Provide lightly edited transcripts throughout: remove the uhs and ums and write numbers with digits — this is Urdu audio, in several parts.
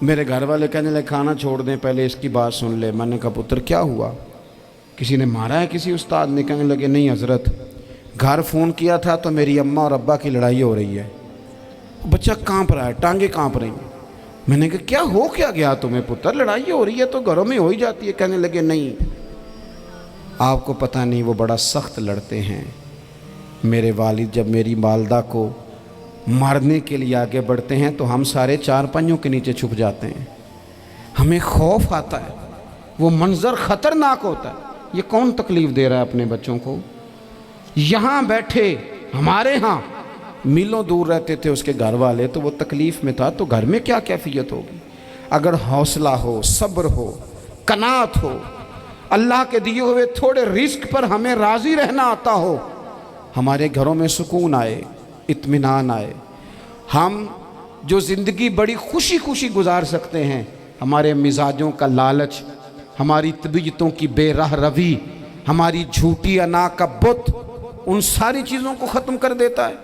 میرے گھر والے کہنے لگے کھانا چھوڑ دیں، پہلے اس کی بات سن لے۔ میں نے کہا پتر کیا ہوا، کسی نے مارا ہے کسی استاد نے؟ کہنے لگے نہیں حضرت، گھر فون کیا تھا تو میری اماں اور ابا کی لڑائی ہو رہی ہے۔ بچہ کانپ رہا ہے، ٹانگیں کانپ رہی ہیں۔ میں نے کہا کیا ہو کیا گیا تمہیں پتر، لڑائی ہو رہی ہے تو گھروں میں ہو ہی جاتی ہے۔ کہنے لگے نہیں، آپ کو پتہ نہیں وہ بڑا سخت لڑتے ہیں۔ میرے والد جب میری والدہ کو مارنے کے لیے آگے بڑھتے ہیں تو ہم سارے چارپائیوں کے نیچے چھپ جاتے ہیں، ہمیں خوف آتا ہے، وہ منظر خطرناک ہوتا ہے۔ یہ کون تکلیف دے رہا ہے اپنے بچوں کو؟ یہاں بیٹھے ہمارے ہاں میلوں دور رہتے تھے اس کے گھر والے، تو وہ تکلیف میں تھا، تو گھر میں کیا کیفیت ہوگی؟ اگر حوصلہ ہو، صبر ہو، قناعت ہو، اللہ کے دیے ہوئے تھوڑے رزق پر ہمیں راضی رہنا آتا ہو، ہمارے گھروں میں سکون آئے، اطمینان آئے، ہم جو زندگی بڑی خوشی خوشی گزار سکتے ہیں۔ ہمارے مزاجوں کا لالچ، ہماری طبیعتوں کی بے راہ روی، ہماری جھوٹی انا کا بت، ان ساری چیزوں کو ختم کر دیتا ہے۔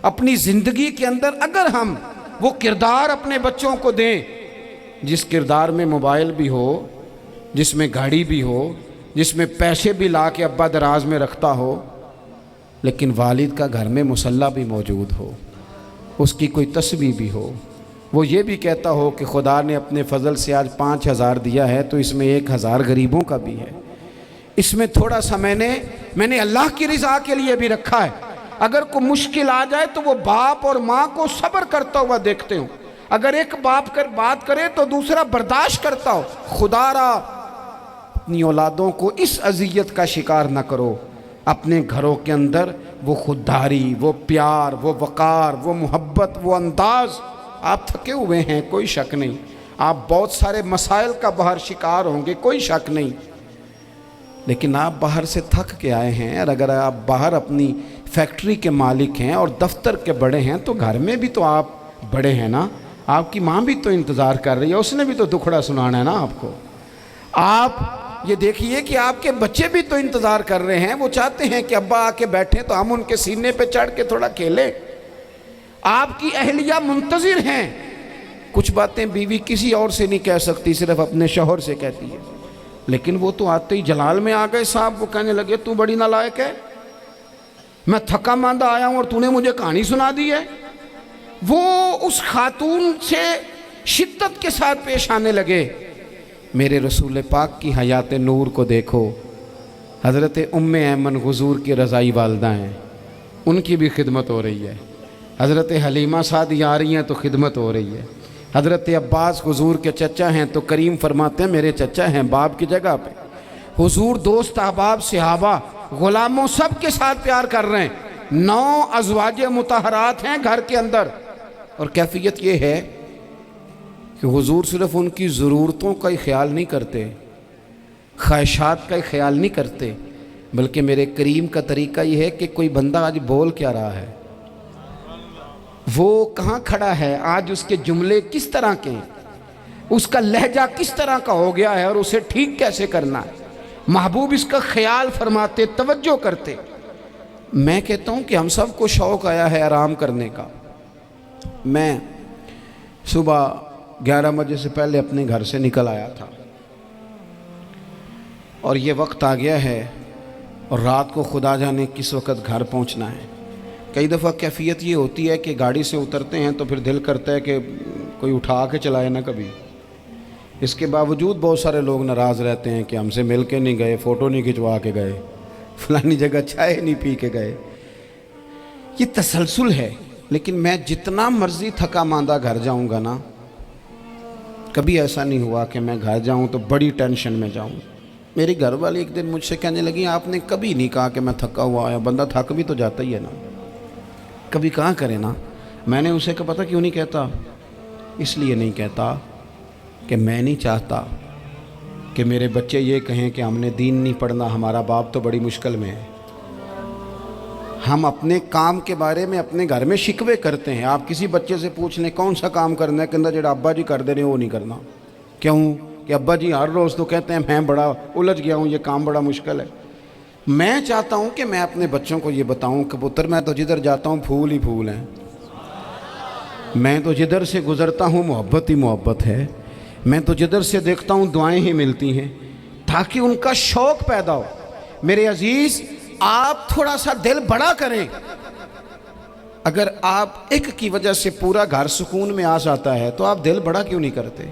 اپنی زندگی کے اندر اگر ہم وہ کردار اپنے بچوں کو دیں، جس کردار میں موبائل بھی ہو، جس میں گاڑی بھی ہو، جس میں پیسے بھی لا کے ابا دراز میں رکھتا ہو، لیکن والد کا گھر میں مصلی بھی موجود ہو، اس کی کوئی تسبیح بھی ہو، وہ یہ بھی کہتا ہو کہ خدا نے اپنے فضل سے آج 5,000 دیا ہے تو اس میں 1,000 غریبوں کا بھی ہے، اس میں تھوڑا سا میں نے اللہ کی رضا کے لیے بھی رکھا ہے۔ اگر کوئی مشکل آ جائے تو وہ باپ اور ماں کو صبر کرتا ہوا دیکھتے ہوں، اگر ایک باپ کر بات کرے تو دوسرا برداشت کرتا ہو۔ خدا را اپنی اولادوں کو اس اذیت کا شکار نہ کرو۔ اپنے گھروں کے اندر وہ خودداری، وہ پیار، وہ وقار، وہ محبت، وہ انداز۔ آپ تھکے ہوئے ہیں، کوئی شک نہیں، آپ بہت سارے مسائل کا باہر شکار ہوں گے، کوئی شک نہیں، لیکن آپ باہر سے تھک کے آئے ہیں، اور اگر آپ باہر اپنی فیکٹری کے مالک ہیں اور دفتر کے بڑے ہیں تو گھر میں بھی تو آپ بڑے ہیں نا۔ آپ کی ماں بھی تو انتظار کر رہی ہے، اس نے بھی تو دکھڑا سنانا ہے نا آپ کو۔ آپ یہ دیکھیے کہ آپ کے بچے بھی تو انتظار کر رہے ہیں، وہ چاہتے ہیں کہ ابا آ کے بیٹھیں تو ہم ان کے سینے پہ چڑھ کے تھوڑا کھیلیں۔ آپ کی اہلیہ منتظر ہیں، کچھ باتیں بیوی کسی اور سے نہیں کہہ سکتی، صرف اپنے شوہر سے کہتی ہے، لیکن وہ تو آتے ہی جلال میں آ گئے صاحب، وہ کہنے لگے تو بڑی نالائق ہے، میں تھکا ماندہ آیا ہوں اور تو نے مجھے کہانی سنا دی ہے۔ وہ اس خاتون سے شدت کے ساتھ پیش آنے لگے۔ میرے رسول پاک کی حیات نور کو دیکھو، حضرت ام ایمن حضور کی رضائی والدہ ہیں، ان کی بھی خدمت ہو رہی ہے، حضرت حلیمہ سعدیہ آ رہی ہیں تو خدمت ہو رہی ہے، حضرت عباس حضور کے چچا ہیں تو کریم فرماتے ہیں میرے چچا ہیں باپ کی جگہ پہ۔ حضور دوست احباب صحابہ غلاموں سب کے ساتھ پیار کر رہے ہیں، 9 ازواج مطہرات ہیں گھر کے اندر، اور کیفیت یہ ہے کہ حضور صرف ان کی ضرورتوں کا ہی خیال نہیں کرتے، خواہشات کا ہی خیال نہیں کرتے، بلکہ میرے کریم کا طریقہ یہ ہے کہ کوئی بندہ آج بول کیا رہا ہے، وہ کہاں کھڑا ہے آج، اس کے جملے کس طرح کے ہیں، اس کا لہجہ کس طرح کا ہو گیا ہے اور اسے ٹھیک کیسے کرنا ہے، محبوب اس کا خیال فرماتے، توجہ کرتے۔ میں کہتا ہوں کہ ہم سب کو شوق آیا ہے آرام کرنے کا۔ میں صبح 11 بجے سے پہلے اپنے گھر سے نکل آیا تھا، اور یہ وقت آ گیا ہے اور رات کو خدا جانے کس وقت گھر پہنچنا ہے۔ کئی دفعہ کیفیت یہ ہوتی ہے کہ گاڑی سے اترتے ہیں تو پھر دل کرتا ہے کہ کوئی اٹھا کے چلائے نہ کبھی، اس کے باوجود بہت سارے لوگ ناراض رہتے ہیں کہ ہم سے مل کے نہیں گئے، فوٹو نہیں کھنچوا کے گئے، فلانی جگہ چائے نہیں پی کے گئے۔ یہ تسلسل ہے، لیکن میں جتنا مرضی تھکا ماندہ گھر جاؤں گا نا، کبھی ایسا نہیں ہوا کہ میں گھر جاؤں تو بڑی ٹینشن میں جاؤں۔ میری گھر والی ایک دن مجھ سے کہنے لگی آپ نے کبھی نہیں کہا کہ میں تھکا ہوا آیا، بندہ تھک بھی تو جاتا ہی ہے نا، کبھی کہاں کرے نا۔ میں نے اسے کہا پتہ کیوں نہیں کہتا، اس لیے نہیں کہتا کہ میں نہیں چاہتا کہ میرے بچے یہ کہیں کہ ہم نے دین نہیں پڑھنا، ہمارا باپ تو بڑی مشکل میں ہے۔ ہم اپنے کام کے بارے میں اپنے گھر میں شکوے کرتے ہیں۔ آپ کسی بچے سے پوچھ لیں کون سا کام کرنا ہے، کہنا جڑا ابا جی کر دے رہے وہ نہیں کرنا۔ کیوں؟ کہ ابا جی ہر روز تو کہتے ہیں میں بڑا الجھ گیا ہوں، یہ کام بڑا مشکل ہے۔ میں چاہتا ہوں کہ میں اپنے بچوں کو یہ بتاؤں کہ پتر میں تو جدھر جاتا ہوں پھول ہی پھول ہیں، میں تو جدھر سے گزرتا ہوں محبت ہی محبت ہے، میں تو جدھر سے دیکھتا ہوں دعائیں ہی ملتی ہیں، تاکہ ان کا شوق پیدا ہو۔ میرے عزیز، آپ تھوڑا سا دل بڑا کریں۔ اگر آپ ایک کی وجہ سے پورا گھر سکون میں آ جاتا ہے تو آپ دل بڑا کیوں نہیں کرتے؟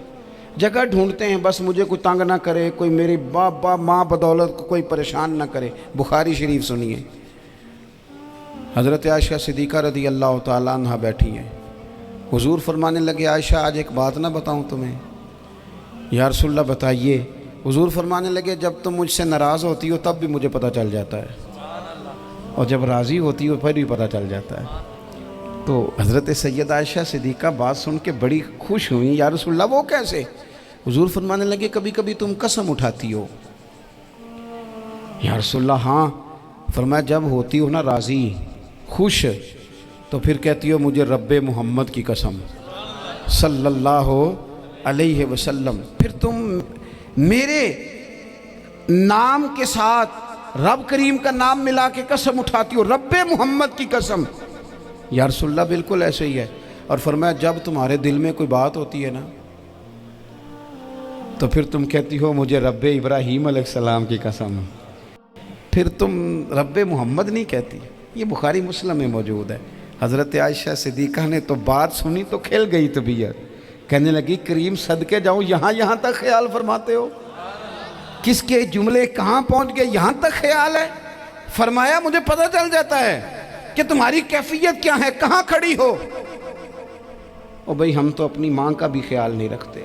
جگہ ڈھونڈتے ہیں بس مجھے کوئی تنگ نہ کرے، کوئی میری باپ ماں بدولت کو کوئی پریشان نہ کرے۔ بخاری شریف سنیے، حضرت عائشہ صدیقہ رضی اللہ تعالیٰ عنہ بیٹھی ہیں، حضور فرمانے لگے عائشہ آج ایک بات نہ بتاؤں تمہیں؟ یا رسول اللہ بتائیے۔ حضور فرمانے لگے جب تم مجھ سے ناراض ہوتی ہو تب بھی مجھے پتہ چل جاتا ہے، اور جب راضی ہوتی ہو پھر بھی پتہ چل جاتا ہے۔ تو حضرت سید عائشہ صدیقہ بات سن کے بڑی خوش ہوئیں، یا رسول اللہ وہ کیسے؟ حضور فرمانے لگے کبھی کبھی تم قسم اٹھاتی ہو۔ یا رسول اللہ ہاں۔ فرمایا جب ہوتی ہو نا راضی، خوش، تو پھر کہتی ہو مجھے رب محمد کی قسم صلی اللہ علیہ وسلم، پھر تم میرے نام کے ساتھ رب کریم کا نام ملا کے قسم اٹھاتی ہو، رب محمد کی قسم۔ یا رسول اللہ بالکل ایسے ہی ہے۔ اور فرمایا جب تمہارے دل میں کوئی بات ہوتی ہے نا تو پھر تم کہتی ہو مجھے رب ابراہیم علیہ السلام کی قسم، پھر تم رب محمد نہیں کہتی۔ یہ بخاری مسلم میں موجود ہے۔ حضرت عائشہ صدیقہ نے تو بات سنی تو کھل گئی طبیعت، کہنے لگی کریم صدقے جاؤں، یہاں تک خیال فرماتے ہو؟ کس کے جملے کہاں پہنچ گئے، یہاں تک خیال ہے؟ فرمایا مجھے پتہ چل جاتا ہے کہ تمہاری کیفیت کیا ہے، کہاں کھڑی ہو۔ اور بھئی ہم تو اپنی ماں کا بھی خیال نہیں رکھتے۔